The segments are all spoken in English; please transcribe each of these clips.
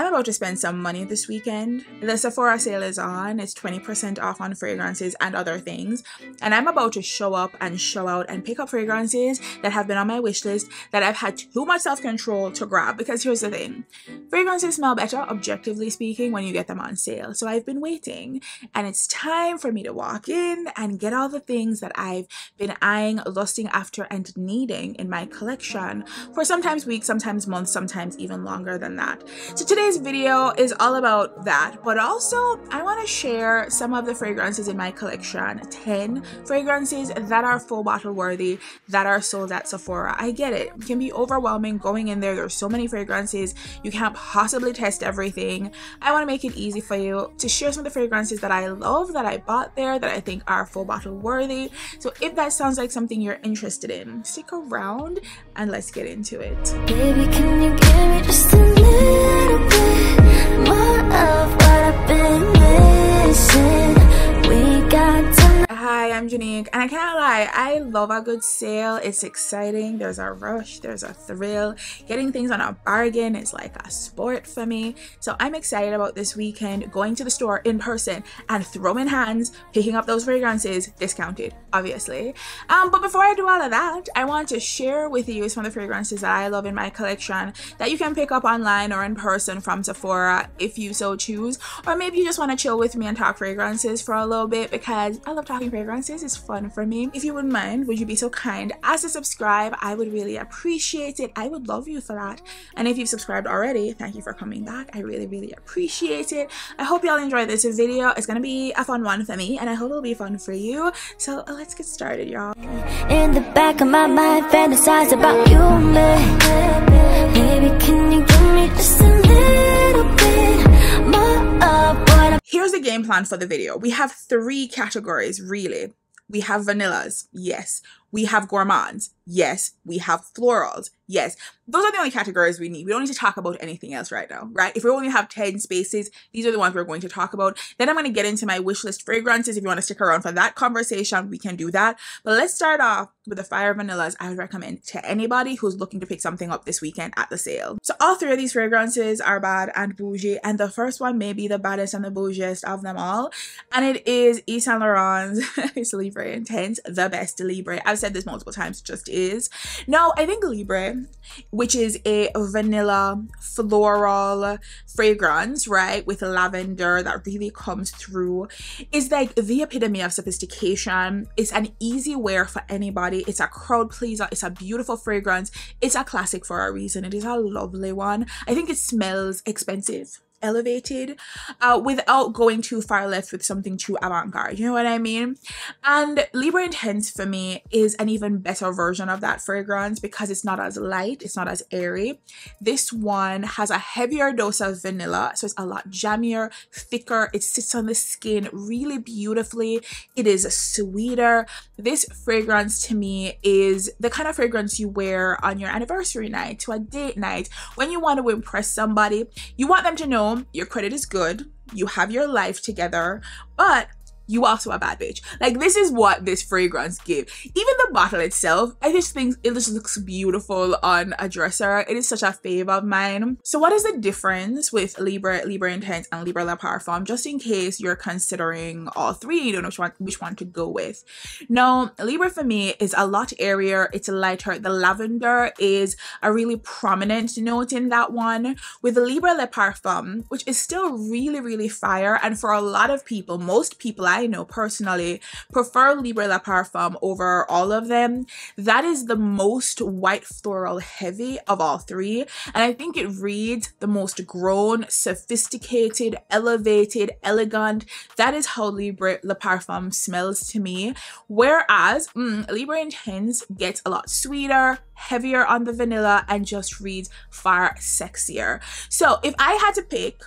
I'm about to spend some money this weekend. The Sephora sale is on. It's 20% off on fragrances and other things. And I'm about to show up and show out and pick up fragrances that have been on my wish list that I've had too much self-control to grab. Because here's the thing. Fragrances smell better, objectively speaking, when you get them on sale. So I've been waiting. And it's time for me to walk in and get all the things that I've been eyeing, lusting after, and needing in my collection for sometimes weeks, sometimes months, sometimes even longer than that. So today's video is all about that, but also I want to share some of the fragrances in my collection. 10 fragrances that are full bottle worthy, that are sold at Sephora. I get it. It can be overwhelming going in there. There's so many fragrances. You can't possibly test everything. I want to make it easy for you to share some of the fragrances that I love, that I bought there, that I think are full bottle worthy. So if that sounds like something you're interested in, stick around and let's get into it. Baby, can you give me just a little bit more of what I've been missing? We got tonight. Hi, I'm Jeanique, and I can't lie, I love a good sale. It's exciting. There's a rush, there's a thrill. Getting things on a bargain is like a sport for me. So I'm excited about this weekend, going to the store in person and throwing hands, picking up those fragrances, discounted, obviously. But before I do all of that, I want to share with you some of the fragrances that I love in my collection that you can pick up online or in person from Sephora if you so choose. Or maybe you just want to chill with me and talk fragrances for a little bit, because I love talking fragrances. It's fun for me. If you wouldn't mind, would you be so kind as to subscribe? I would really appreciate it. I would love you for that. And if you've subscribed already, thank you for coming back. I really appreciate it. I hope y'all enjoy this video. It's gonna be a fun one for me, and I hope it'll be fun for you. So let's get started, y'all. In the back of my mind, fantasize about you and me. Baby, can you give me just a little bit more of what I'm... Here's the game plan for the video. We have 3 categories, really. We have vanillas, yes. We have gourmands, yes. We have florals, yes. Those are the only categories we need. We don't need to talk about anything else right now, right? If we only have 10 spaces, these are the ones we're going to talk about. Then I'm going to get into my wish list fragrances. If you want to stick around for that conversation, we can do that. But let's start off with the fire vanillas I would recommend to anybody who's looking to pick something up this weekend at the sale. So all 3 of these fragrances are bad and bougie, and the first one may be the baddest and the bougiest of them all, and it is Yves Saint Laurent's it's Libre Intense, the best Libre. I've said this multiple times, it just is. No, I think Libre, which is a vanilla floral fragrance, right, with lavender that really comes through, is like the epitome of sophistication. It's an easy wear for anybody. It's a crowd pleaser. It's a beautiful fragrance. It's a classic for a reason. It is a lovely one. I think it smells expensive, elevated, without going too far left with something too avant-garde, you know what I mean? And Libre Intense for me is an even better version of that fragrance because it's not as light, it's not as airy. This one has a heavier dose of vanilla, so it's a lot jammier, thicker. It sits on the skin really beautifully. It is sweeter. This fragrance to me is the kind of fragrance you wear on your anniversary night, to a date night, when you want to impress somebody. You want them to know your credit is good, you have your life together, but you also a bad bitch. Like, this is what this fragrance gives. Even the bottle itself, I just think it just looks beautiful on a dresser. It is such a fave of mine. So what is the difference with Libre Intense and Libre Le Parfum, just in case you're considering all 3, you don't know which one to go with? No, Libre for me is a lot airier, it's lighter. The lavender is a really prominent note in that one. With the Libre Le Parfum, which is still really fire, and for a lot of people, most people I know personally prefer Libre Le Parfum over all of them. That is the most white floral heavy of all 3, and I think it reads the most grown, sophisticated, elevated, elegant. That is how Libre Le Parfum smells to me, whereas Libre Intense gets a lot sweeter, heavier on the vanilla, and just reads far sexier. So if I had to pick,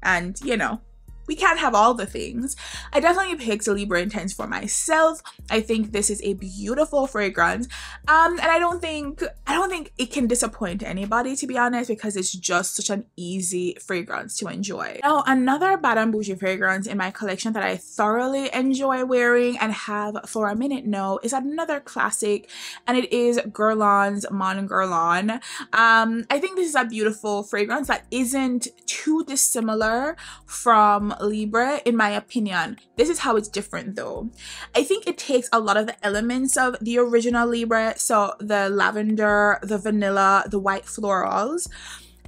and you know, we can't have all the things. I definitely picked Libre Intense for myself. I think this is a beautiful fragrance. And I don't think it can disappoint anybody, to be honest, because it's just such an easy fragrance to enjoy. Now, another Bad and Bougie fragrance in my collection that I thoroughly enjoy wearing and have for a minute now is another classic, and it is Guerlain's Mon Guerlain. I think this is a beautiful fragrance that isn't too dissimilar from Libre, in my opinion. This is how it's different though. I think it takes a lot of the elements of the original Libre, so the lavender, the vanilla, the white florals,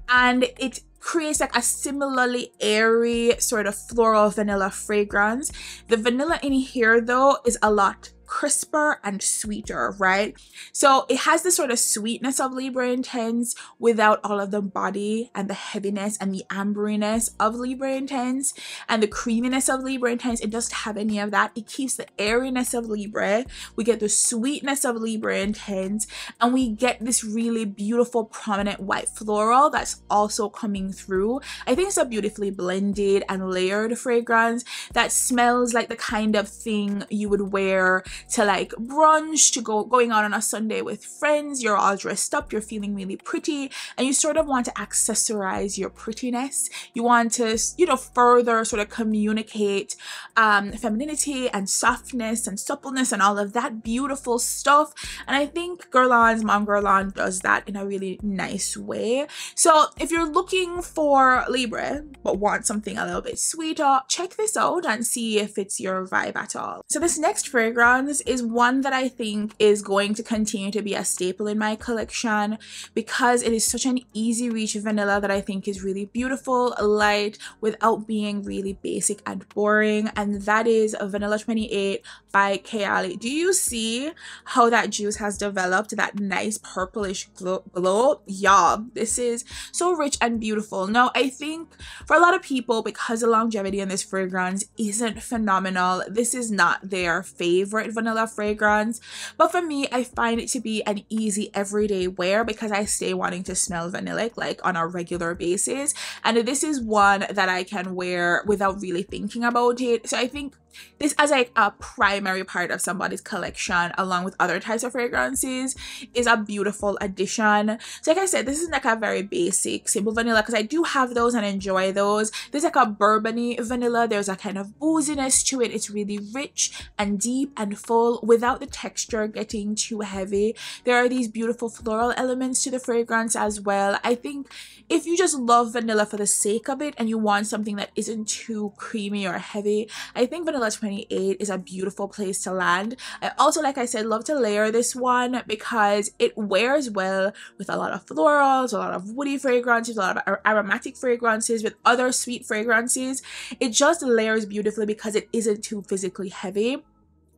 and it creates like a similarly airy sort of floral vanilla fragrance. The vanilla in here though is a lot crisper and sweeter, right? So it has the sort of sweetness of Libre Intense without all of the body and the heaviness and the amberiness of Libre Intense and the creaminess of Libre Intense. It doesn't have any of that. It keeps the airiness of Libre. We get the sweetness of Libre Intense, and we get this really beautiful prominent white floral that's also coming through. I think it's a beautifully blended and layered fragrance that smells like the kind of thing you would wear to like brunch, to going out on a Sunday with friends. You're all dressed up, you're feeling really pretty, and you sort of want to accessorize your prettiness. You want to, you know, further sort of communicate femininity and softness and suppleness and all of that beautiful stuff. And I think Guerlain's Mon Guerlain does that in a really nice way. So if you're looking for Libre but want something a little bit sweeter, check this out and see if it's your vibe at all. So this next fragrance is one that I think is going to continue to be a staple in my collection because it is such an easy reach vanilla that I think is really beautiful, light, without being really basic and boring, and that is Vanilla 28 by Kayali. Do you see how that juice has developed that nice purplish glow? Yeah, this is so rich and beautiful. Now, I think for a lot of people, because the longevity in this fragrance isn't phenomenal, this is not their favorite vanilla fragrance, but for me, I find it to be an easy everyday wear because I stay wanting to smell vanillic like on a regular basis, and this is one that I can wear without really thinking about it. So I think this as like a primary part of somebody's collection along with other types of fragrances is a beautiful addition. So like I said, this is like a very basic simple vanilla because I do have those and enjoy those. There's like a bourbony vanilla, there's a kind of booziness to it. It's really rich and deep and full without the texture getting too heavy. There are these beautiful floral elements to the fragrance as well. I think if you just love vanilla for the sake of it and you want something that isn't too creamy or heavy, I think Vanilla 28 is a beautiful place to land. I also, like I said, love to layer this one because it wears well with a lot of florals, a lot of woody fragrances, a lot of aromatic fragrances, with other sweet fragrances. It just layers beautifully because it isn't too physically heavy.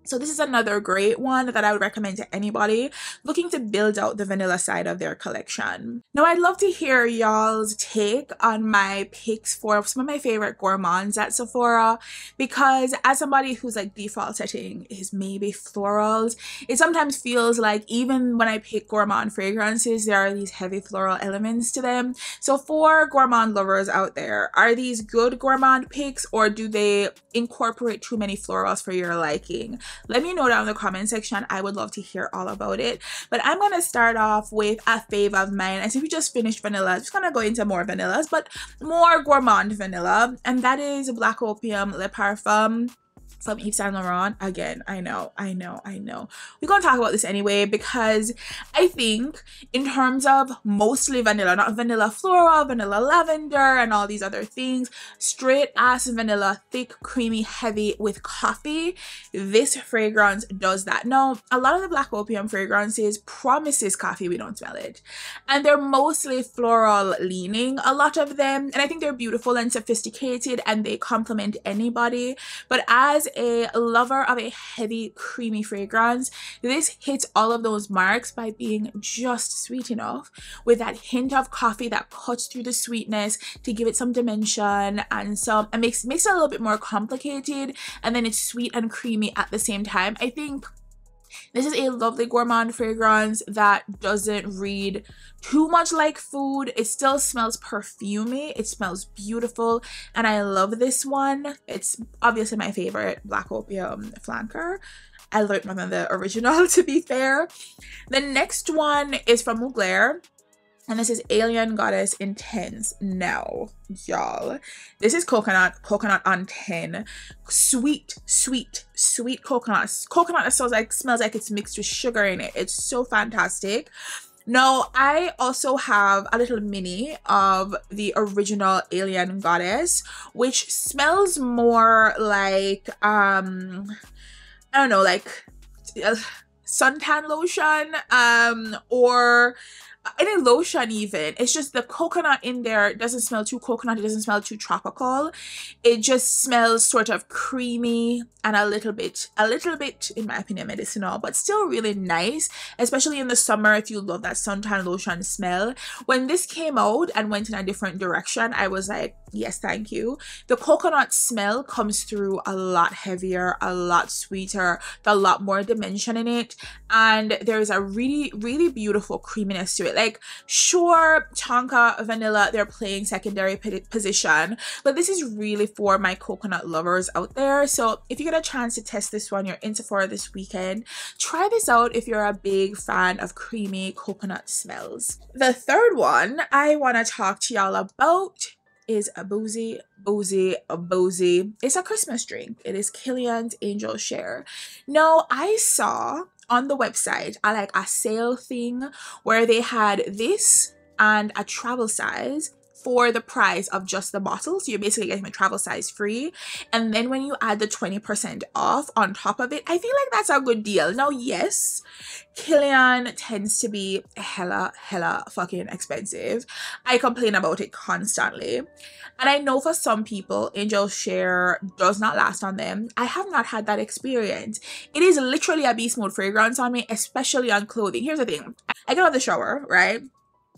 So this is another great one that I would recommend to anybody looking to build out the vanilla side of their collection. Now, I'd love to hear y'all's take on my picks for some of my favorite gourmands at Sephora, because as somebody who's like default setting is maybe florals, it sometimes feels like even when I pick gourmand fragrances, there are these heavy floral elements to them. So for gourmand lovers out there, are these good gourmand picks or do they incorporate too many florals for your liking? Let me know down in the comment section. I would love to hear all about it. But I'm going to start off with a fave of mine. And since we just finished vanilla, I'm just going to go into more vanillas, but more gourmand vanilla. And that is Black Opium Le Parfum from Yves Saint Laurent. Again, I know. We're going to talk about this anyway because I think in terms of mostly vanilla, not vanilla floral, vanilla lavender, and all these other things, straight ass vanilla, thick, creamy, heavy with coffee, this fragrance does that. Now, a lot of the Black Opium fragrances promises coffee, we don't smell it. And they're mostly floral leaning, a lot of them. And I think they're beautiful and sophisticated and they complement anybody. But as a lover of a heavy creamy fragrance, this hits all of those marks by being just sweet enough with that hint of coffee that cuts through the sweetness to give it some dimension and some, and makes it a little bit more complicated, and then it's sweet and creamy at the same time. I think This is a lovely gourmand fragrance that doesn't read too much like food. It still smells perfumey. It smells beautiful, and I love this one. It's obviously my favorite Black Opium flanker. I love it more than the original, to be fair. The next one is from Mugler, and this is Alien Goddess Intense. Now, y'all, this is coconut on 10. Sweet coconut that smells like it's mixed with sugar in it. It's so fantastic. Now, I also have a little mini of the original Alien Goddess, which smells more like I don't know, like suntan lotion, or any lotion even. It's just the coconut in there doesn't smell too coconut. It doesn't smell too tropical. It just smells sort of creamy and a little bit, in my opinion, medicinal, but still really nice, especially in the summer if you love that suntan lotion smell. When this came out and went in a different direction, I was like, yes, thank you. The coconut smell comes through a lot heavier, a lot sweeter, a lot more dimension in it, and there's a really beautiful creaminess to it. Like, sure, tonka, vanilla, they're playing secondary position, but this is really for my coconut lovers out there. So if you get a chance to test this one, you're in Sephora this weekend, try this out if you're a big fan of creamy coconut smells. The third one I want to talk to y'all about is a boozy. It's a Christmas drink. It is Kilian's Angel Share. Now, I saw on the website a sale thing where they had this and a travel size for the price of just the bottle. So you're basically getting a travel size free, and then when you add the 20% off on top of it, I feel like that's a good deal. Now, yes, Kilian tends to be hella fucking expensive. I complain about it constantly, and I know for some people Angel Share does not last on them. I have not had that experience. It is literally a beast mode fragrance on me, especially on clothing. Here's the thing: I get out of the shower, right?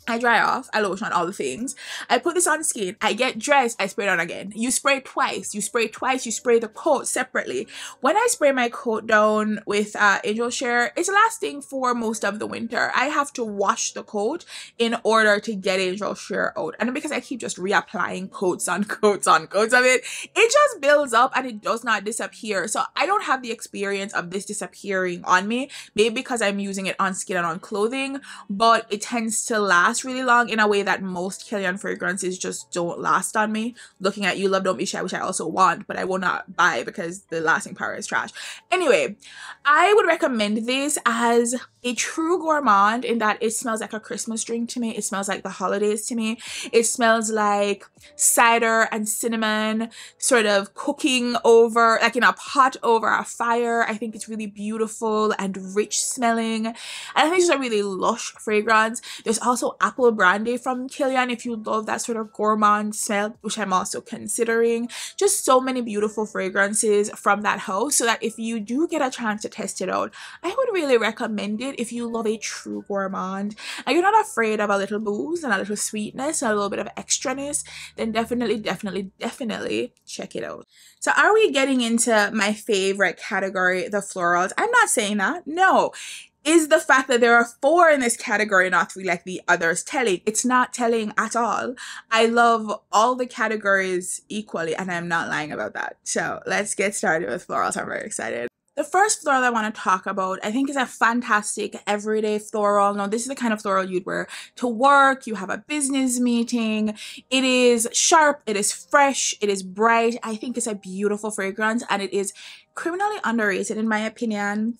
I dry off, I lotion, all the things. I put this on skin, I get dressed, I spray it on again. You spray twice, you spray the coat separately. When I spray my coat down with Angel Share, it's lasting for most of the winter. I have to wash the coat in order to get Angel Share out. And because I keep just reapplying coats on coats of it, it just builds up and it does not disappear. So I don't have the experience of this disappearing on me, maybe because I'm using it on skin and on clothing, but it tends to last really long in a way that most Kilian fragrances just don't last on me. Looking at You, Love, Don't Be Shy, which I also want, but I will not buy because the lasting power is trash. Anyway, I would recommend this as a true gourmand in that it smells like a Christmas drink to me. It smells like the holidays to me. It smells like cider and cinnamon sort of cooking over, like in a pot over a fire. I think it's really beautiful and rich smelling, and I think it's a really lush fragrance. There's also apple brandy from Kilian if you love that sort of gourmand smell, which I'm also considering. Just so many beautiful fragrances from that house, so that if you do get a chance to test it out, I would really recommend it if you love a true gourmand and you're not afraid of a little booze and a little sweetness and a little bit of extraness, then definitely check it out. So are we getting into my favorite category, the florals? I'm not saying that, no. Is the fact that there are 4 in this category not 3 like the others telling? It's not telling at all. I love all the categories equally, and I'm not lying about that. So let's get started with florals. I'm very excited. The first floral I want to talk about, I think, is a fantastic everyday floral. Now, this is the kind of floral you'd wear to work. You have a business meeting. It is sharp. It is fresh. It is bright. I think it's a beautiful fragrance, and it is criminally underrated in my opinion.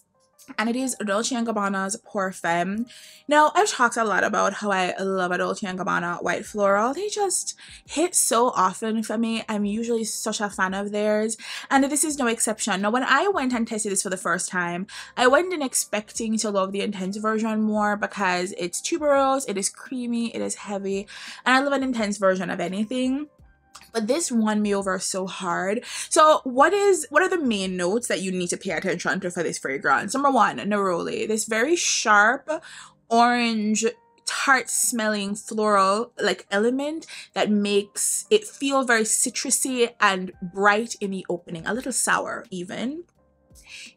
And it is Dolce Gabbana's Pour Femme. Now, I've talked a lot about how I love a Dolce Gabbana white floral. They just hit so often for me. I'm usually such a fan of theirs, and this is no exception. Now, when I went and tested this for the first time, I went in expecting to love the intense version more because it's tuberose, it is creamy, it is heavy, and I love an intense version of anything. But this won me over so hard. So what are the main notes that you need to pay attention to for this fragrance? Number 1, neroli. This very sharp orange tart smelling floral like element that makes it feel very citrusy and bright in the opening, a little sour even.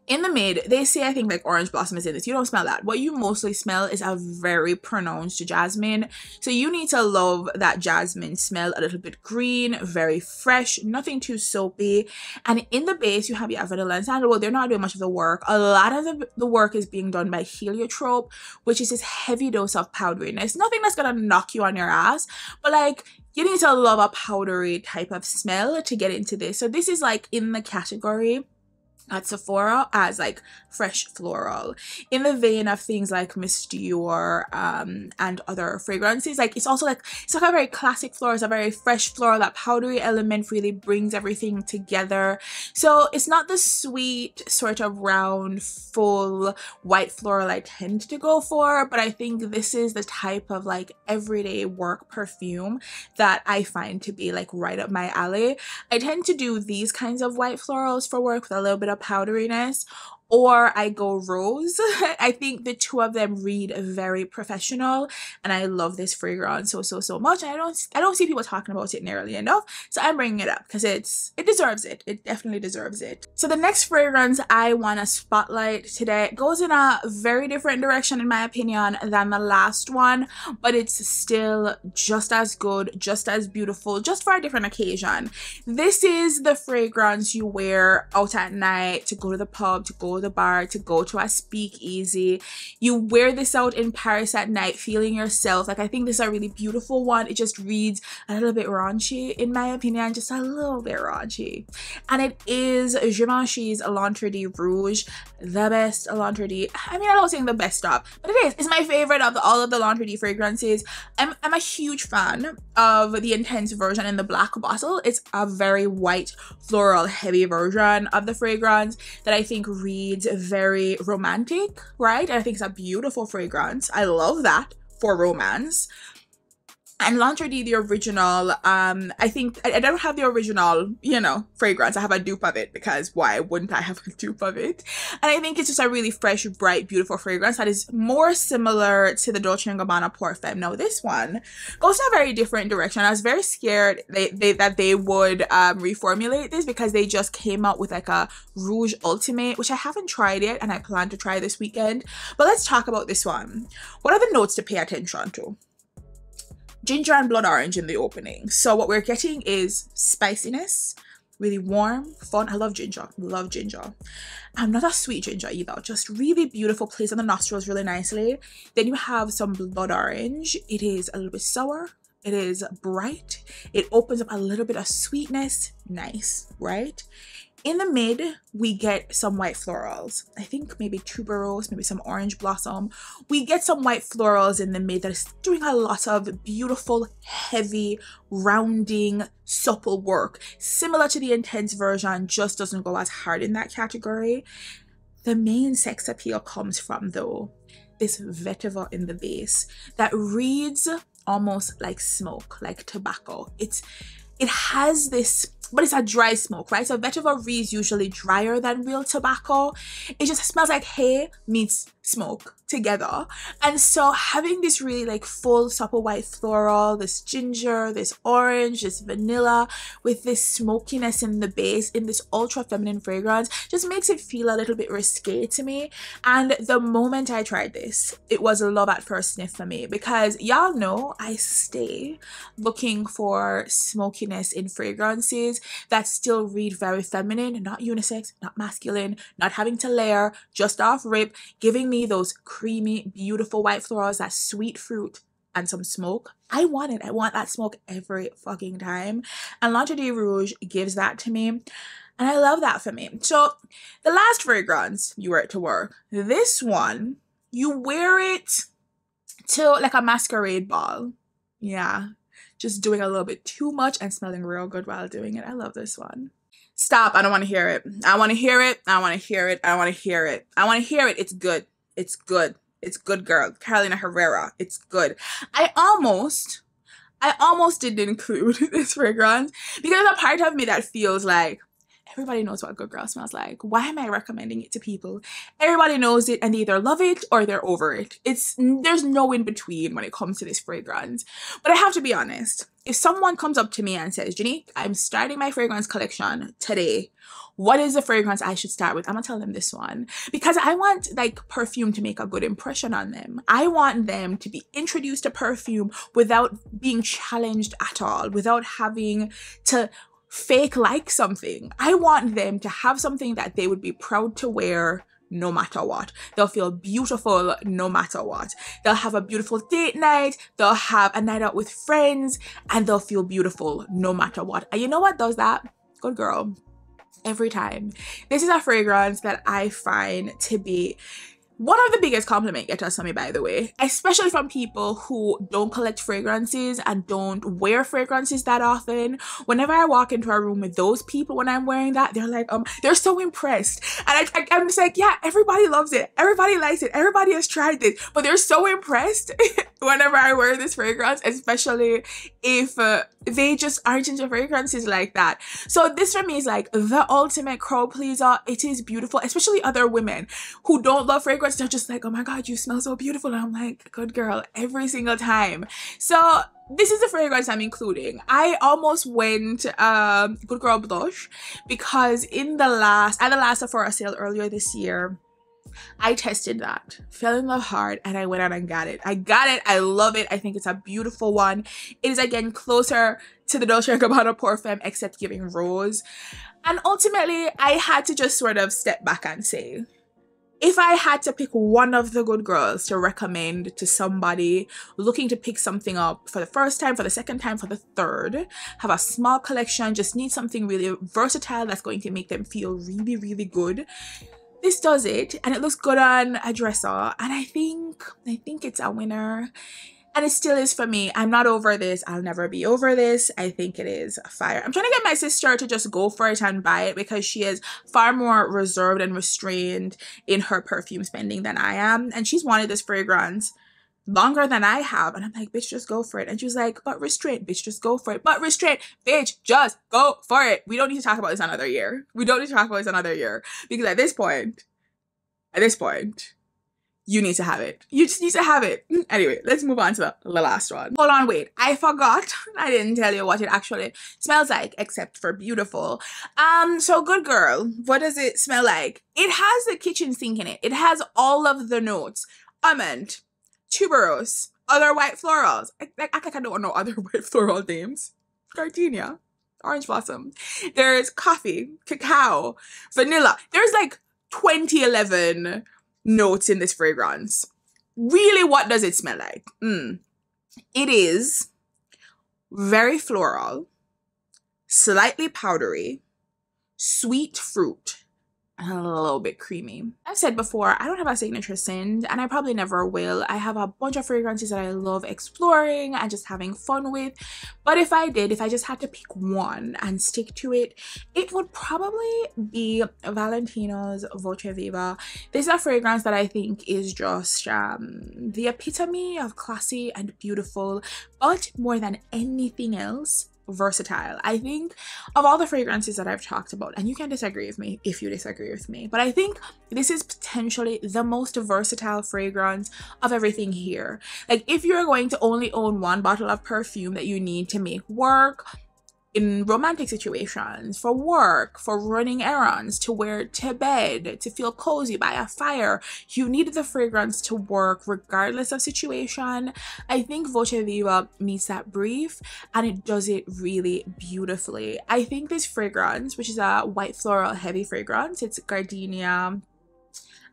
In the mid, they say, I think, like orange blossom is in this. You don't smell that. What you mostly smell is a very pronounced jasmine. So you need to love that jasmine smell, a little bit green, very fresh, nothing too soapy. And in the base, you have your vanilla and sandalwood. They're not doing much of the work. A lot of the work is being done by heliotrope, which is this heavy dose of powderiness. Nothing that's gonna knock you on your ass, but like, you need to love a powdery type of smell to get into this. So this is like in the category at Sephora as like fresh floral, in the vein of things like Miss Dior and other fragrances. Like it's also like, it's like a very classic floral. It's a very fresh floral. That powdery element really brings everything together. So it's not the sweet sort of round full white floral I tend to go for, but I think this is the type of like everyday work perfume that I find to be like right up my alley. I tend to do these kinds of white florals for work with a little bit of powderiness, or I go rose. I think the two of them read very professional, and I love this fragrance so much. And I don't see people talking about it nearly enough, so I'm bringing it up because it deserves it. It definitely deserves it. So the next fragrance I want to spotlight today goes in a very different direction in my opinion than the last one, but it's still just as good, just as beautiful, just for a different occasion. This is the fragrance you wear out at night to go to the pub, to go to the bar, to go to a speakeasy. You wear this out in Paris at night, feeling yourself. Like, I think this is a really beautiful one. It just reads a little bit raunchy in my opinion, just a little bit raunchy. And it is Givenchy's L'Interdit Rouge, the best L'Interdit. I mean, I don't think the best of, but it is. It's my favorite of all of the L'Interdit fragrances. I'm a huge fan of the intense version in the black bottle. It's a very white floral heavy version of the fragrance that I think reads very romantic, right? And I think it's a beautiful fragrance. I love that for romance. And L'Interdit, the original, I think I don't have the original, you know, fragrance. I have a dupe of it because why wouldn't I have a dupe of it? And I think it's just a really fresh, bright, beautiful fragrance that is more similar to the Dolce Gabbana Pour Femme. Now this one goes in a very different direction. I was very scared that they would reformulate this because they just came out with like a Rouge Ultimate, which I haven't tried yet and I plan to try this weekend. But let's talk about this one. What are the notes to pay attention to? Ginger and blood orange in the opening. So what we're getting is spiciness, really warm, fun. I love ginger. Love ginger. I'm not a sweet ginger either. Just really beautiful, plays on the nostrils really nicely. Then you have some blood orange. It is a little bit sour. It is bright. It opens up a little bit of sweetness. Nice, right? In the mid, we get some white florals. I think maybe tuberose, maybe some orange blossom. We get some white florals in the mid that is doing a lot of beautiful, heavy, rounding, supple work. Similar to the intense version, just doesn't go as hard in that category. The main sex appeal comes from, though, this vetiver in the base that reads almost like smoke, like tobacco. It has this, but it's a dry smoke, right? So vetiver reads usually drier than real tobacco. It just smells like hay meets smoke together. And so having this really like full supple white floral, this ginger, this orange, this vanilla with this smokiness in the base in this ultra feminine fragrance just makes it feel a little bit risque to me. And the moment I tried this, it was a love at first sniff for me because y'all know I stay looking for smokiness in fragrances that still read very feminine, not unisex, not masculine, not having to layer, just off rip, giving me those creamy, beautiful white florals, that sweet fruit, and some smoke. I want it. I want that smoke every fucking time. And L'Interdit Rouge gives that to me. And I love that for me. So the last fragrance, you wear it to work. This one, you wear it to like a masquerade ball. Yeah. Just doing a little bit too much and smelling real good while doing it. I love this one. Stop. I don't want to hear it. I want to hear it. I want to hear it. I want to hear it. I want to hear it. It's good. It's good. It's good, girl. Carolina Herrera. It's good. I almost didn't include this fragrance because there's a part of me that feels like everybody knows what a good girl smells like. Why am I recommending it to people? Everybody knows it and they either love it or they're over it. There's no in between when it comes to this fragrance. But I have to be honest. If someone comes up to me and says, Jeanique, I'm starting my fragrance collection today. What is the fragrance I should start with? I'm gonna tell them this one, because I want like perfume to make a good impression on them. I want them to be introduced to perfume without being challenged at all, without having to fake like something. I want them to have something that they would be proud to wear no matter what. They'll feel beautiful no matter what. They'll have a beautiful date night, they'll have a night out with friends, and they'll feel beautiful no matter what. And you know what does that? Good girl. Every time. This is a fragrance that I find to be one of the biggest compliment getters for me, by the way, especially from people who don't collect fragrances and don't wear fragrances that often. Whenever I walk into a room with those people when I'm wearing that, they're like, they're so impressed. And I'm just like, yeah, everybody loves it. Everybody likes it. Everybody has tried this, but they're so impressed whenever I wear this fragrance, especially if they just aren't into fragrances like that. So this for me is like the ultimate crowd pleaser. It is beautiful, especially other women who don't love fragrances. They're just like, oh my God, you smell so beautiful. And I'm like, good girl, every single time. So this is the fragrance I'm including. I almost went good girl blush because at the last Sephora sale earlier this year, I tested that, fell in love hard, and I went out and got it. I got it. I love it. I think it's a beautiful one. It is again closer to the Dolce Gabbana Pour Femme, except giving rose. And ultimately, I had to just sort of step back and say, if I had to pick one of the good girls to recommend to somebody looking to pick something up for the first time, for the second time, for the third, have a small collection, just need something really versatile that's going to make them feel really, really good, this does it, and it looks good on a dresser, and I think it's a winner. And it still is for me. I'm not over this. I'll never be over this. I think it is fire. I'm trying to get my sister to just go for it and buy it because she is far more reserved and restrained in her perfume spending than I am. And she's wanted this fragrance longer than I have. And I'm like, bitch, just go for it. And she was like, but restraint, bitch, just go for it. But restraint, bitch, just go for it. We don't need to talk about this another year. We don't need to talk about this another year. Because at this point, you need to have it. You just need to have it. Anyway, let's move on to the last one. Hold on, wait. I forgot. I didn't tell you what it actually smells like, except for beautiful. So good girl, what does it smell like? It has the kitchen sink in it. It has all of the notes. Almond, tuberose, other white florals. I don't know other white floral names. Gardenia, orange blossom. There's coffee, cacao, vanilla. There's like 2011 notes in this fragrance. Really, what does it smell like? It is very floral, slightly powdery, sweet fruit, and a little bit creamy. I've said before, I don't have a signature scent, and I probably never will. I have a bunch of fragrances that I love exploring and just having fun with. But if I just had to pick one and stick to it, it would probably be Valentino's Dolce Gabbana. This is a fragrance that I think is just the epitome of classy and beautiful, but more than anything else, versatile. I think of all the fragrances that I've talked about, and you can disagree with me if you disagree with me, but I think this is potentially the most versatile fragrance of everything here. Like, if you're going to only own one bottle of perfume that you need to make work in romantic situations, for work, for running errands, to wear to bed, to feel cozy by a fire, you need the fragrance to work regardless of situation. I think Dolce Gabbana meets that brief, and it does it really beautifully. I think this fragrance, which is a white floral heavy fragrance, it's gardenia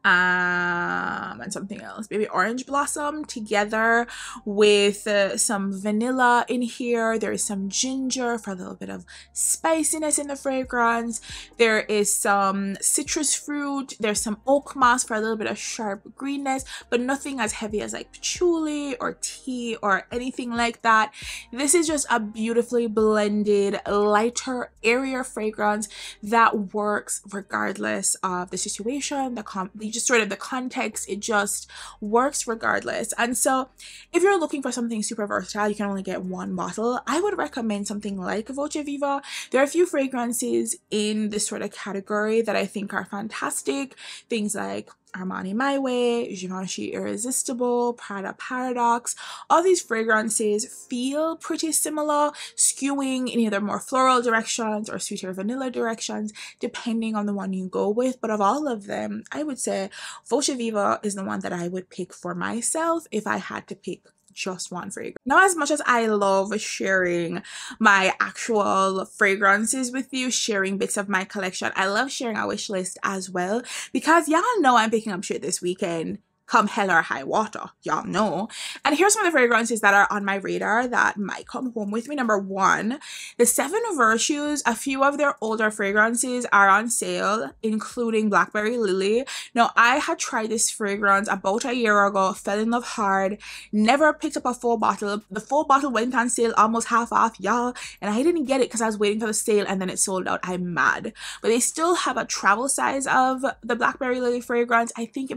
and something else, maybe orange blossom, together with some vanilla in here. There is some ginger for a little bit of spiciness in the fragrance. There is some citrus fruit. There's some oak moss for a little bit of sharp greenness, but nothing as heavy as like patchouli or tea or anything like that. This is just a beautifully blended, lighter, airier fragrance that works regardless of the situation, the you just sort of the context, it just works regardless. And so if you're looking for something super versatile, you can only get one bottle, I would recommend something like Dolce Viva. There are a few fragrances in this sort of category that I think are fantastic. Things like Armani My Way, Givenchy Irresistible, Prada Paradox. All these fragrances feel pretty similar, skewing in either more floral directions or sweeter vanilla directions, depending on the one you go with. But of all of them, I would say Dolce Viva is the one that I would pick for myself if I had to pick just one fragrance. Now, as much as I love sharing my actual fragrances with you, sharing bits of my collection, I love sharing a wish list as well, because y'all know I'm picking up shit this weekend come hell or high water, y'all know. And here's some of the fragrances that are on my radar that might come home with me. Number one, the Seven Virtues. A few of their older fragrances are on sale, including Blackberry Lily. Now, I had tried this fragrance about a year ago, fell in love hard, never picked up a full bottle. The full bottle went on sale almost half off, y'all, and I didn't get it because I was waiting for the sale and then it sold out. I'm mad. But they still have a travel size of the Blackberry Lily fragrance. I think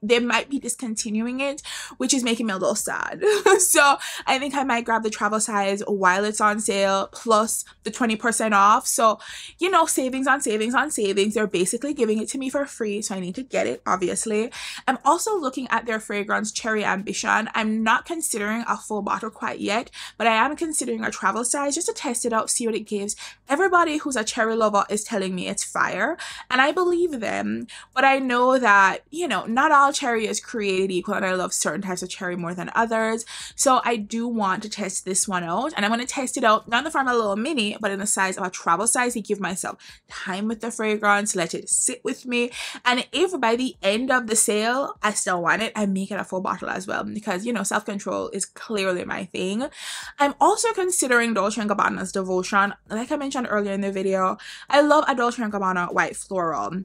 they might be discontinuing it, which is making me a little sad. So I think I might grab the travel size while it's on sale, plus the 20% off. So, you know, savings on savings on savings. They're basically giving it to me for free, so I need to get it, obviously. I'm also looking at their fragrance Cherry Ambition. I'm not considering a full bottle quite yet, but I am considering a travel size just to test it out, see what it gives. Everybody who's a cherry lover is telling me it's fire, and I believe them, but I know that, you know, not all cherry is created equal, and I love certain types of cherry more than others. So I do want to test this one out, and I'm going to test it out not in the form of a little mini, but in the size of a travel size to give myself time with the fragrance, let it sit with me. And if by the end of the sale I still want it, I make it a full bottle as well, because, you know, self-control is clearly my thing. I'm also considering Dolce & Gabbana's Devotion. Like I mentioned earlier in the video, I love a Dolce & Gabbana white floral.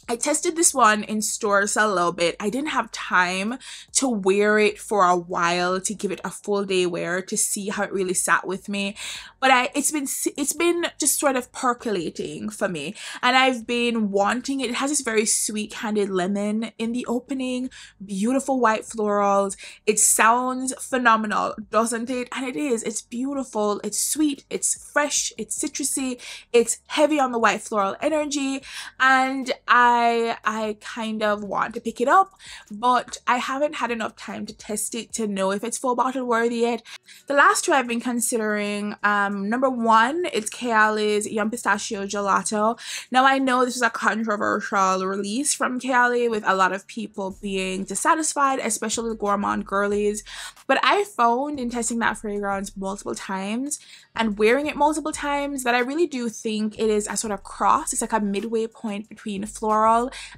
I tested this one in stores a little bit. I didn't have time to wear it for a while, to give it a full day wear, to see how it really sat with me. But it's been just sort of percolating for me, and I've been wanting it. It has this very sweet candied lemon in the opening, beautiful white florals. It sounds phenomenal, doesn't it? And it is. It's beautiful. It's sweet. It's fresh. It's citrusy. It's heavy on the white floral energy, and I kind of want to pick it up, but I haven't had enough time to test it to know if it's full bottle worthy yet. The last two I've been considering, number one, it's Kayali's Yum Pistachio Gelato. Now, I know this is a controversial release from Kayali, with a lot of people being dissatisfied, especially the gourmand girlies, but I found in testing that fragrance multiple times and wearing it multiple times that I really do think it is a sort of cross. It's like a midway point between floral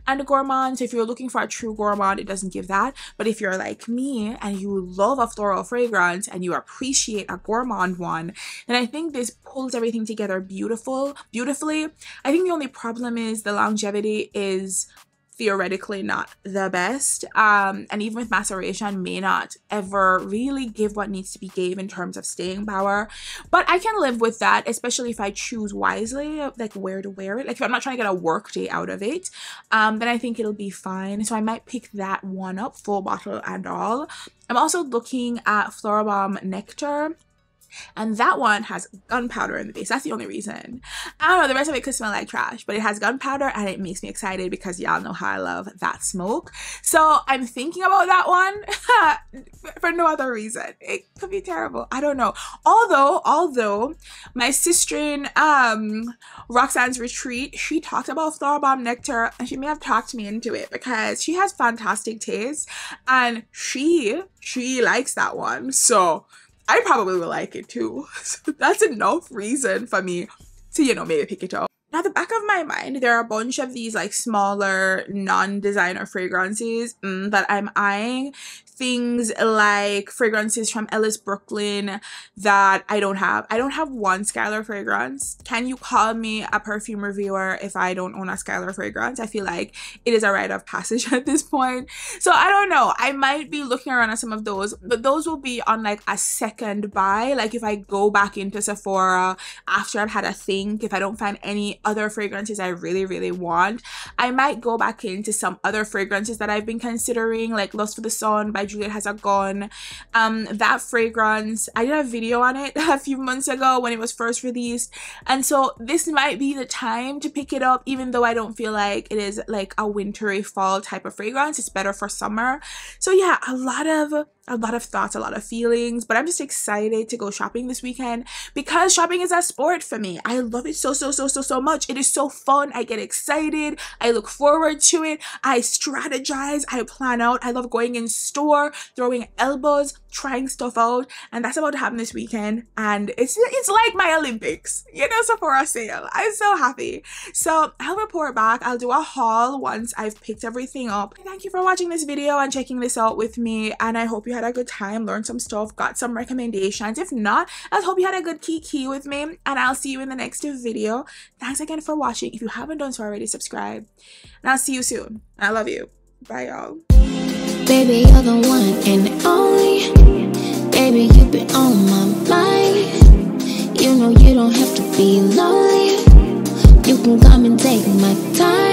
and a gourmand. So if you're looking for a true gourmand, it doesn't give that. But if you're like me and you love a floral fragrance and you appreciate a gourmand one, then I think this pulls everything together beautifully. I think the only problem is the longevity is theoretically not the best, and even with maceration may not ever really give what needs to be gave in terms of staying power, but I can live with that, especially if I choose wisely, like where to wear it. Like if I'm not trying to get a work day out of it, then I think it'll be fine. So I might pick that one up, full bottle and all. I'm also looking at Floral Bomb Nectar, and that one has gunpowder in the base. That's the only reason. I don't know, the rest of it could smell like trash, but it has gunpowder and it makes me excited because y'all know how I love that smoke. So I'm thinking about that one for no other reason. It could be terrible. I don't know. Although my sister in Roxanne's Retreat, she talked about Floral Bomb Nectar, and she may have talked me into it because she has fantastic taste and she likes that one. So I probably will like it too. So that's enough reason for me to, you know, maybe pick it up. Now, at the back of my mind, there are a bunch of these like smaller non-designer fragrances that I'm eyeing. things like fragrances from Ellis Brooklyn that I don't have. I don't have one Skylar fragrance. Can you call me a perfume reviewer if I don't own a Skylar fragrance? I feel like it is a rite of passage at this point. So I don't know. I might be looking around at some of those, but those will be on like a second buy. Like if I go back into Sephora after I've had a think, if I don't find any other fragrances I really want, I might go back into some other fragrances that I've been considering, like Lust for the Sun by Juliette Has a Gun. That fragrance, I did a video on it a few months ago when it was first released, and so this might be the time to pick it up, even though I don't feel like it is like a wintry fall type of fragrance. It's better for summer. So yeah, a lot of thoughts, a lot of feelings, but I'm just excited to go shopping this weekend because shopping is a sport for me. I love it so much. It is so fun. I get excited. I look forward to it. I strategize. I plan out. I love going in store, throwing elbows, trying stuff out, and that's about to happen this weekend. And it's like my Olympics, you know, Sephora sale. I'm so happy. So I'll report back. I'll do a haul once I've picked everything up. Thank you for watching this video and checking this out with me, and I hope you had a good time, learned some stuff, got some recommendations. If not, I hope you had a good kiki with me, and I'll see you in the next video. Thanks again for watching. If you haven't done so already, subscribe, and I'll see you soon. I love you. Bye, y'all. Baby, you're the one and only. Baby, you've been on my mind. You know you don't have to be lonely. You can come and take my time.